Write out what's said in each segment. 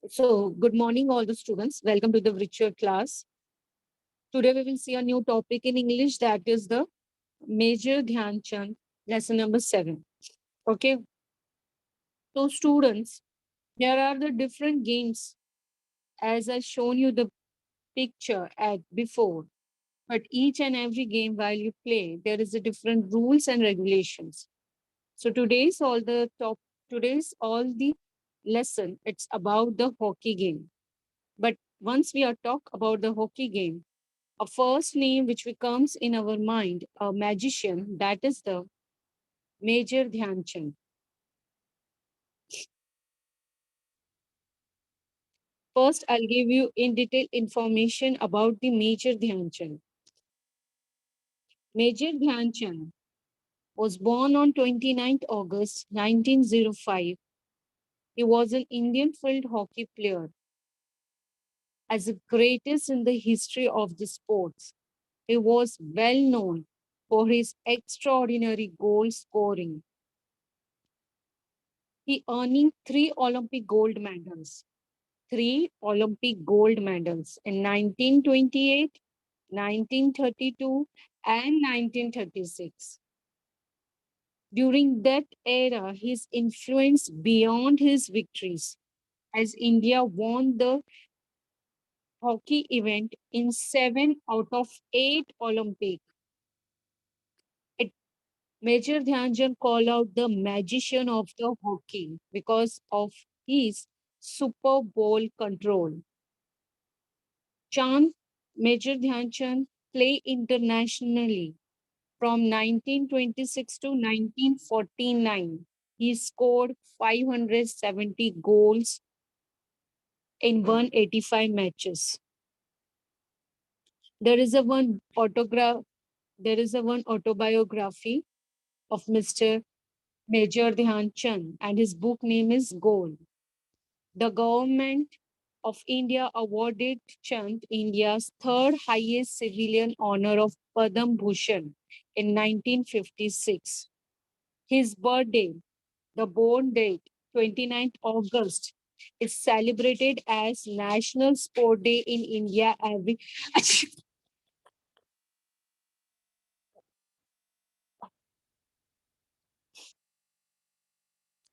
So, good morning, all the students. Welcome to the virtual class. Today, we will see a new topic in English, that is the Major Dhyan Chand, lesson number 7. Okay, so students, there are the different games as I shown you the picture at before. But each and every game while you play, there is a different rules and regulations. So today's all the lesson. It's about the hockey game. But once we are talk about the hockey game, a first name which becomes in our mind, a magician, that is the Major Dhyan Chand. First, I'll give you in detail information about the Major Dhyan Chand. Major Dhyan Chand was born on 29th August 1905. He was an Indian field hockey player as the greatest in the history of the sports. He was well known for his extraordinary goal scoring. He earning three Olympic gold medals in 1928, 1932, and 1936. During that era, his influence beyond his victories as India won the hockey event in 7 out of 8 Olympic. It, Major Dhyan Chand called out the magician of the hockey because of his super bowl control. Chand, Major Dhyan Chand played internationally from 1926 to 1949. He scored 570 goals in 185 matches. There is a one autograph. There is a one autobiography of Mr. Major Dhyan Chand, and his book name is Goal. The government of India awarded Chand India's third highest civilian honor of Padam Bhushan in 1956. His birthday, the born date, 29th August, is celebrated as National Sport Day in India every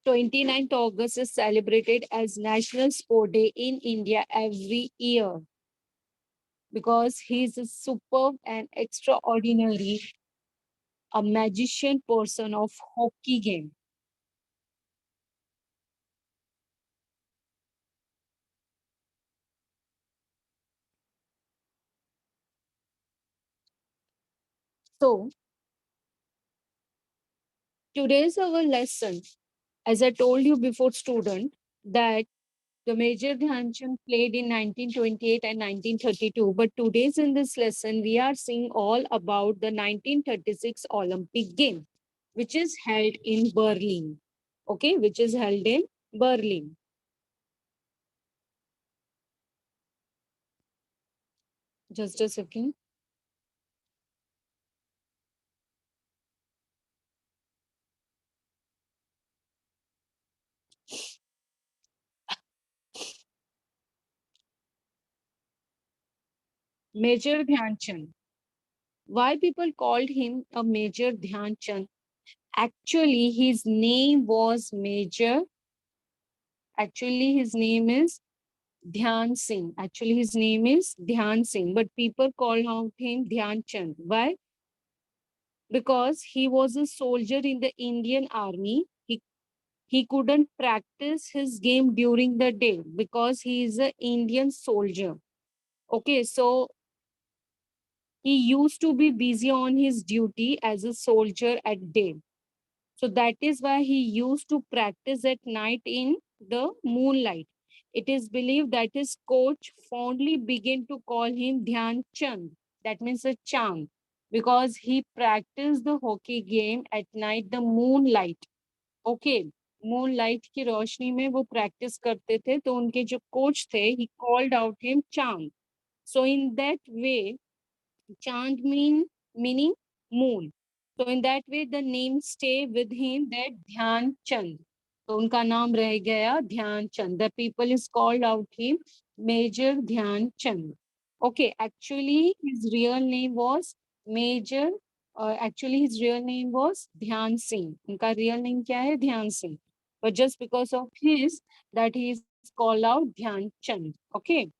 29th August is celebrated as National Sport Day in India every year because he is a superb and extraordinary, a magician person of hockey game. So today's our lesson, as I told you before, student, that the Major Dhyan Chand played in 1928 and 1932. But today's in this lesson, we are seeing all about the 1936 Olympic game, which is held in Berlin. Okay, which is held in Berlin. Just a second. Major Dhyan Chand. Why people called him a Major Dhyan Chand? Actually, his name was Major. Actually, his name is Dhyan Singh. Actually, his name is Dhyan Singh, but people call out him Dhyan Chand. Why? Because he was a soldier in the Indian army. He couldn't practice his game during the day because he is an Indian soldier. Okay, so he used to be busy on his duty as a soldier at day. So that is why he used to practice at night in the moonlight. It is believed that his coach fondly began to call him Dhyan Chand. That means a Chand, because he practiced the hockey game at night, the moonlight. Okay, moonlight की रोशनी में वो practice करते थे, तो उनके जो coach थे, he called out him Chand. So in that way, Chand meaning moon. So in that way, the name stay with him, that Dhyan Chand. तो उनका नाम रह गया Dhyanchand. The people is called out him Major Dhyanchand. Okay, actually his real name was Major. Actually his real name was Dhyan Singh. उनका real name क्या है? ध्यान Singh. But just because of his that he is called out Dhyanchand. Okay.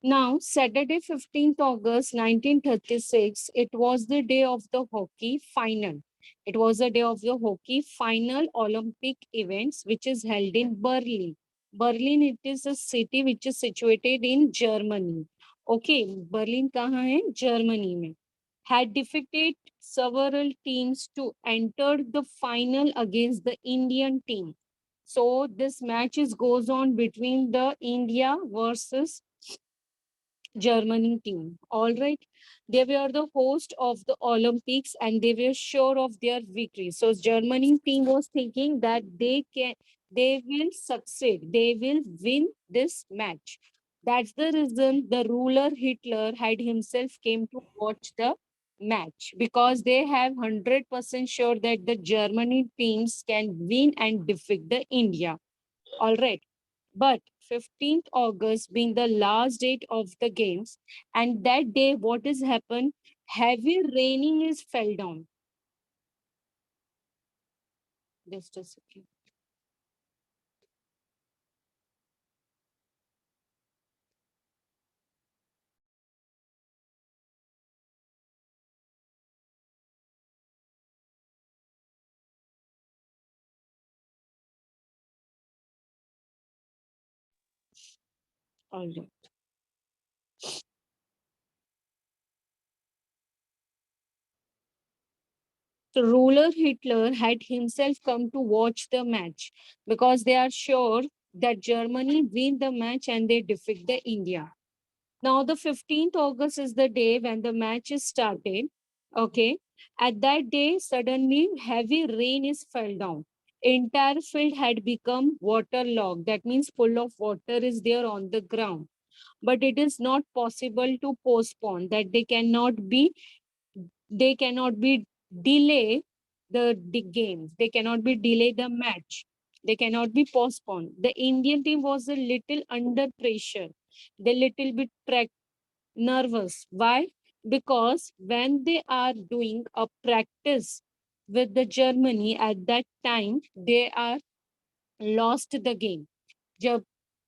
Now, Saturday, 15th August 1936, it was the day of the hockey final. It was the day of the hockey final Olympic events, which is held in Berlin. Berlin, it is a city which is situated in Germany. Okay, Berlin कहाँ है? Germany में. Had defeated several teams to enter the final against the Indian team. So this match is goes on between the India versus Germany team. All right. They were the host of the Olympics and they were sure of their victory. So Germany team was thinking that they will succeed. They will win this match. That's the reason the ruler Hitler had himself came to watch the match because they have 100% sure that the Germany teams can win and defeat the India. All right. But 15th August being the last date of the games, and that day, what has happened? Heavy raining is fell down. Just a second. All right. So ruler Hitler had himself come to watch the match because they are sure that Germany win the match and they defeat the India. Now the 15th August is the day when the match is started. Okay. At that day, suddenly heavy rain is fell down. Entire field had become waterlogged. That means full of water is there on the ground. But it is not possible to postpone that they cannot be delay the games. They cannot be delay the match. They cannot be postponed. The Indian team was a little under pressure. They little bit nervous. Why? Because when they are doing a practice with the Germany at that time, they are lost the game. जब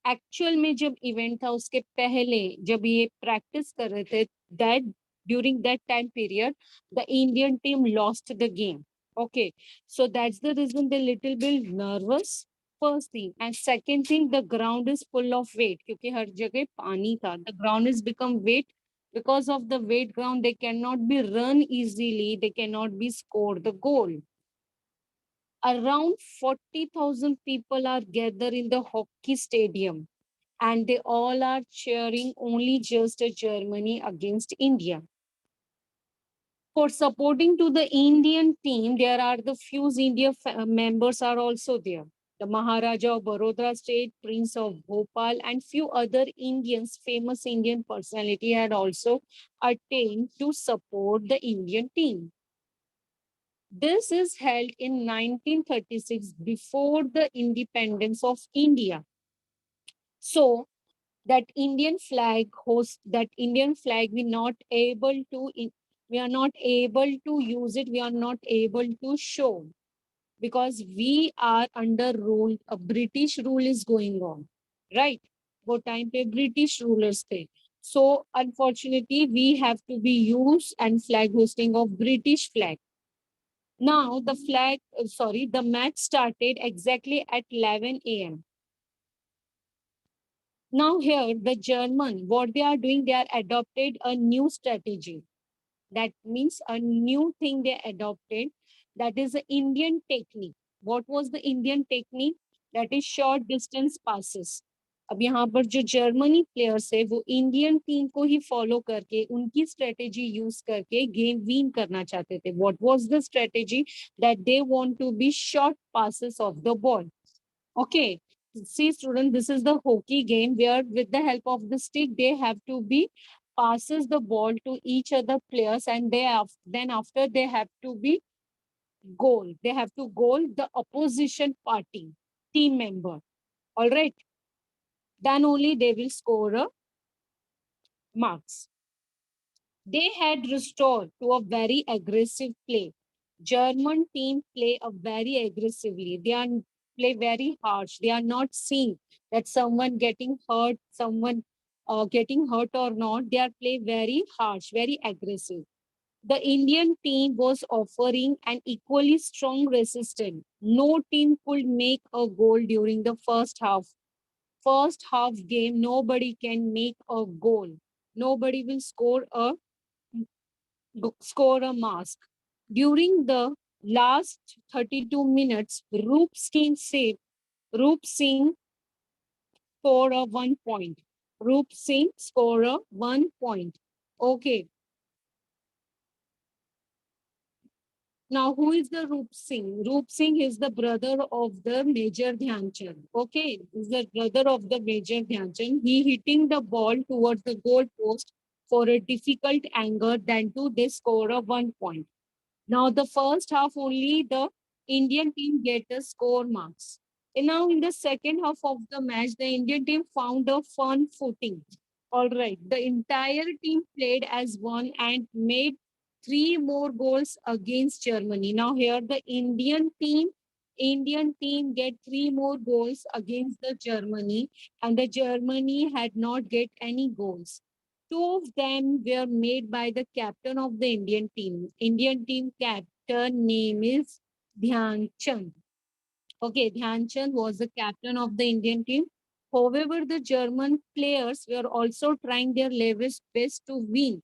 actual में जब event था उसके पहले जब ये practice कर रहे थे that during that time period the Indian team lost the game okay so that's the reason they little bit nervous first thing and second thing the ground is full of wet क्योंकि हर जगह पानी था the ground is become wet because of the weight ground they cannot be run easily they cannot be scored the goal around 40,000 people are gathered in the hockey stadium and they all are cheering only just Germany against India. For supporting to the Indian team, there are the few India members are also there. The Maharaja of Baroda state, Prince of Bhopal, and few other Indians, famous Indian personality had also attained to support the Indian team. This is held in 1936 before the independence of India. So that Indian flag we are not able to use it, we are not able to show because we are under rule, a British rule is going on, right? वो time पे British rulers थे. So unfortunately, we have to be used and flag hosting of British flag. Now the match started exactly at 11 a.m. Now here, the German, what they are doing, they are adopted a new strategy. That means a new thing they adopted. That is the Indian technique. What was the Indian technique? That is short distance passes. अब यहाँ पर जो Germany players है वो Indian team को ही follow करके उनकी strategy use करके गेम विन करना चाहते थे what was the strategy that they want to be short passes of the ball. Okay, see student, this is the hockey game where with the help of the stick, they have to be passes the ball to each other players and then after they have to be goal. They have to goal the opposition party team member. All right. Then only they will score a marks. They had restored to a very aggressive play. German team play a very aggressively. They are play very harsh. They are not seeing that someone getting hurt, someone getting hurt or not. They are play very harsh, very aggressive. The Indian team was offering an equally strong resistance. No team could make a goal during the first half. First half game, nobody can make a goal. Nobody will score a mask. During the last 32 minutes, Roop Singh score a 1 point. Roop Singh score a 1 point. Okay. Now, who is the Roop Singh? Roop Singh is the brother of the Major Dhyan Chand. Okay, is the brother of the Major Dhyan Chand. He hitting the ball towards the goal post for a difficult angle. Then to they score a 1 point. Now, the first half only the Indian team get a score marks. And now, in the second half of the match, the Indian team found a fun footing. All right, the entire team played as one and made three more goals against Germany. Now, here the Indian team get three more goals against the Germany, and the Germany had not get any goals. Two of them were made by the captain of the Indian team. Indian team captain name is Dhyan Chand. Okay, Dhyan Chand was the captain of the Indian team. However, the German players were also trying their level best to win.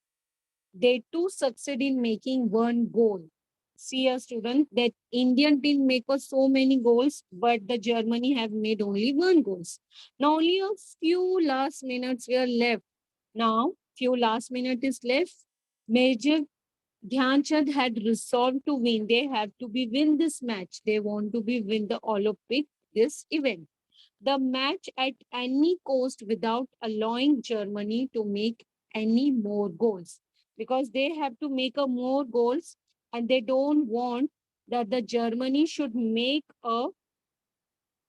They too succeed in making one goal. See a student that Indian team make us so many goals, but the Germany have made only one goals. Now only a few last minutes were left. Now few last minute is left. Major Dhyan Chand had resolved to win. They have to be win this match. They want to be win the Olympic this event. The match at any cost without allowing Germany to make any more goals because they have to make a more goals and they don't want that the Germany should make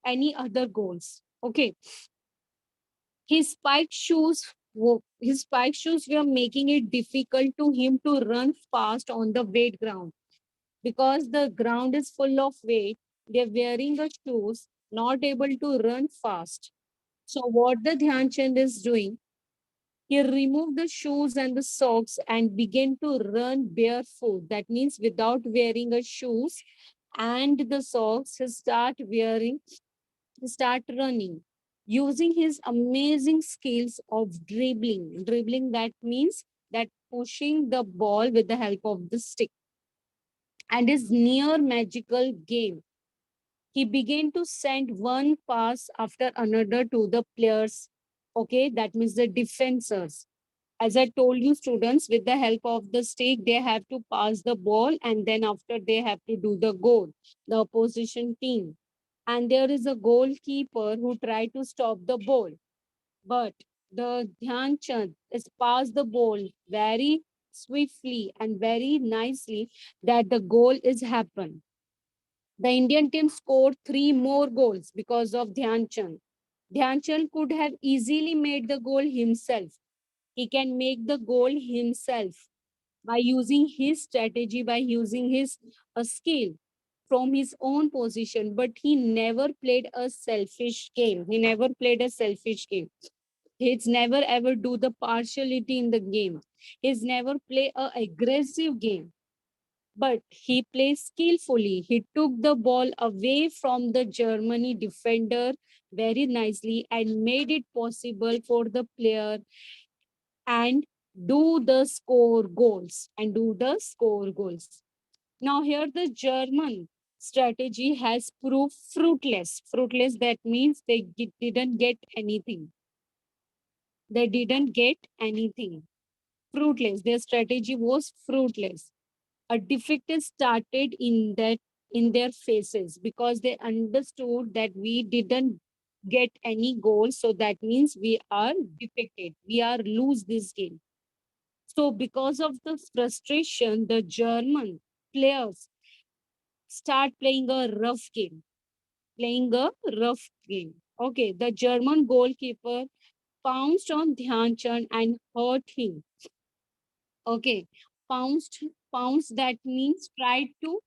any other goals. Okay, his spike shoes were making it difficult to him to run fast on the wet ground because the ground is full of weight. They're wearing a shoes, not able to run fast. So what the Dhyan Chand is doing, he removed the shoes and the socks and began to run barefoot. That means without wearing a shoes and the socks, he start running using his amazing skills of dribbling. Dribbling that means that pushing the ball with the help of the stick and his near magical game. He began to send one pass after another to the players. Okay, that means the defenders. As I told you, students, with the help of the stick, they have to pass the ball and then after they have to do the goal, the opposition team. And there is a goalkeeper who tried to stop the ball. But the Dhyan Chand is passed the ball very swiftly and very nicely that the goal is happened. The Indian team scored three more goals because of Dhyan Chand. Dhyan Chand could have easily made the goal himself. He can make the goal himself by using his strategy, by using his skill from his own position. But he never played a selfish game. He never played a selfish game. He's never ever do the partiality in the game. He's never play a aggressive game but he played skillfully. He took the ball away from the Germany defender very nicely and made it possible for the player and do the score goals and do the score goals. Now here the German strategy has proved fruitless. Fruitless that means didn't get anything. They didn't get anything. Fruitless. Their strategy was fruitless. A defeat started in their faces because they understood that we didn't get any goals, so that means we are defeated, we are lose this game. So because of the frustration, the German players start playing a rough game. Playing a rough game. Okay, the German goalkeeper pounced on Dhyan Chand and hurt him. Okay, pounced, pounced that means try to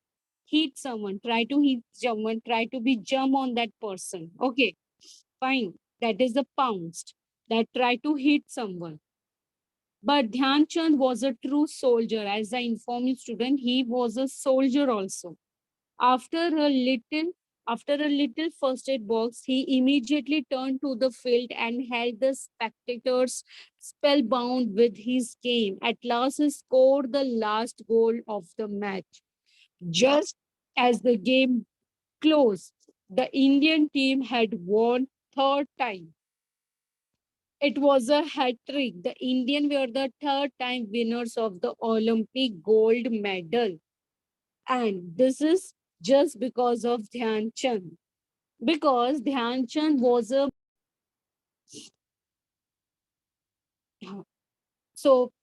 hit someone, try to hit someone, try to be jump on that person. Okay, fine. That is the pounced that try to hit someone. But Dhyan Chand was a true soldier. As I informed you, student, he was a soldier also. After a little, after a little first aid box, he immediately turned to the field and held the spectators spellbound with his game. At last, he scored the last goal of the match. Just as the game closed, the Indian team had won third time. It was a hat trick. The Indian were the third time winners of the Olympic gold medal. And this is just because of Dhyan Chand. Because Dhyan Chand was a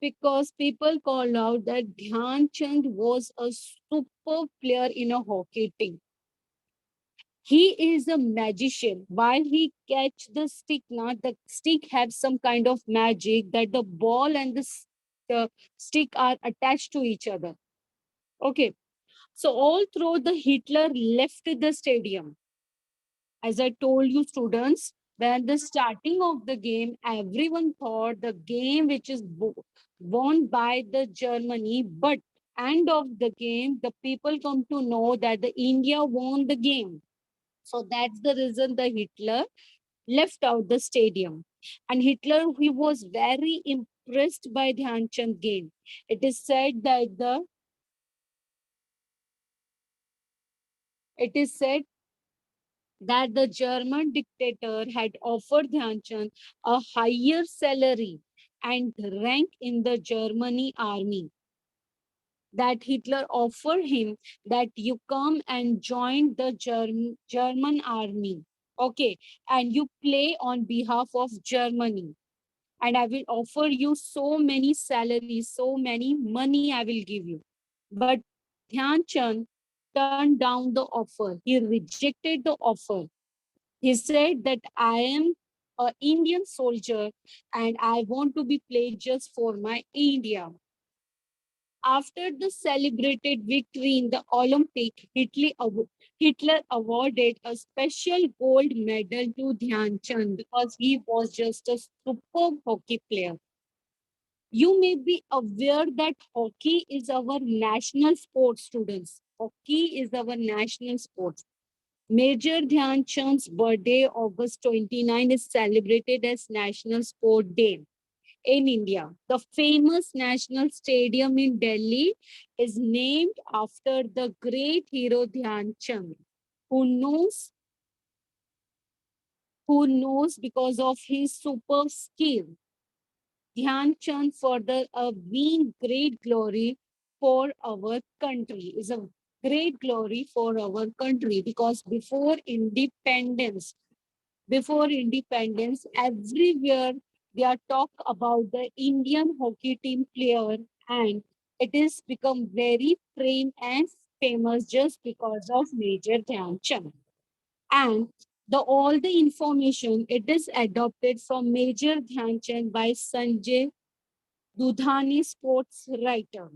because people call out that Dhyan Chand was a super player in a hockey team. He is a magician. While he catch the stick, not the stick has some kind of magic that the ball and the stick are attached to each other. Okay. So all through the Hitler left the stadium. As I told you, students, when the starting of the game, everyone thought the game which is won by the Germany, but end of the game, the people come to know that the India won the game. So that's the reason the Hitler left out the stadium. And Hitler, he was very impressed by Dhyan Chand game. It is said that it is said that the German dictator had offered Dhyan Chand a higher salary and rank in the Germany army. That Hitler offered him that you come and join the German army. Okay, and you play on behalf of Germany. And I will offer you so many salaries, so many money I will give you. But Dhyan Chand turned down the offer. He rejected the offer. He said that I am an Indian soldier and I want to be played just for my India. After the celebrated victory in the Olympic, Hitler awarded a special gold medal to Dhyan Chand because he was just a superb hockey player. You may be aware that hockey is our national sport, students. Hockey is our national sport. Major Dhyan Chand's birthday, August 29, is celebrated as National Sport Day in India. The famous National Stadium in Delhi is named after the great hero Dhyan Chand, who knows, who knows because of his superb skill. Dhyan Chand further a being great glory for our country is a great glory for our country because before independence, everywhere they are talk about the Indian hockey team player, and it is become very famous just because of Major Dhyan Chand. And the all the information it is adopted from Major Dhyan Chand by Sanjay Dudhani, sports writer.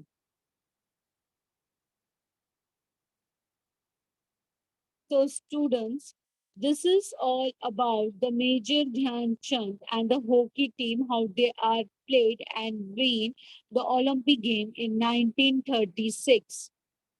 So, students, this is all about the Major Dhyan Chand and the hockey team, how they are played and win the Olympic game in 1936.